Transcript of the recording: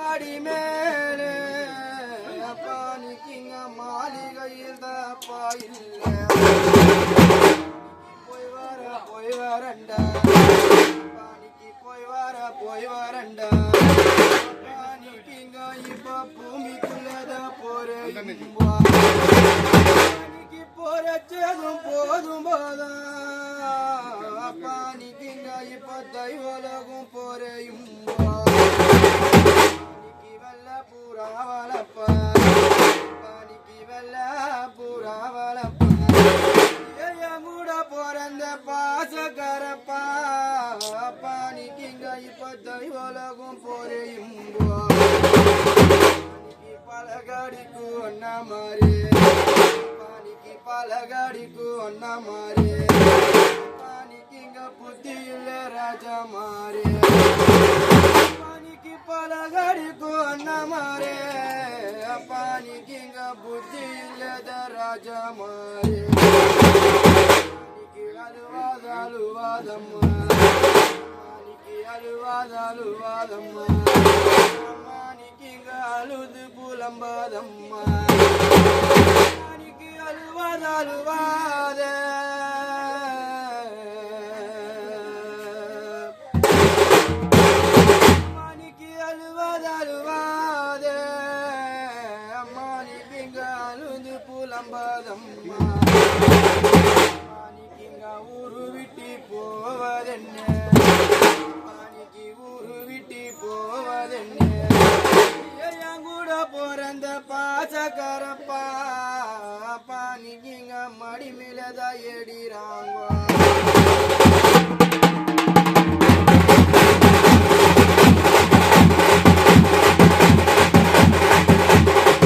அடி மேலே அப்பானிக்கிங்க மாளிகையில் தப்பா இல்ல போய் வரண்டா பானிக்கு போய் வரண்டா பானிக்கிங்க இப்ப பூமிக்குள்ளத போறேன் போறச்சதும் போதும் போதான் பானிக்கிங்க இப்ப தைவலகும் போறையும் பானிக்கு வெள்ள பூரா வளப்பா கூட பிறந்த பாசக்கரப்பா பானிக்கிங்க இப்ப தைவலகும் போறையும் பானிக்கு பலகடிக்கு ஒன்னா மாறி பானிக்கு பலகடிக்கு ஒன்னா மாறி பானிக்கிங்க புத்தி இல்ல ராஜா மாறி பலகடிக்கு ஒன்னா மாறே பானிக்கிங்க புத்தி இல்லத ராஜா மாறே பானிக்கு அழுவாதம்மா பானிக்கு அழுவாதம்மா பானிக்கிங்க அழுது புலம்பாதம்மா பானிக்கு அழுவாத புலம்பாதம்மா பானிக்கிங்க ஊரு விட்டு போவதென்ன பானிக்கு ஊரு விட்டு போவதென்ன என் கூட பிறந்த பாசக்கரப்பா பானிக்கிங்க மடி மேலதான் எடிறாங்க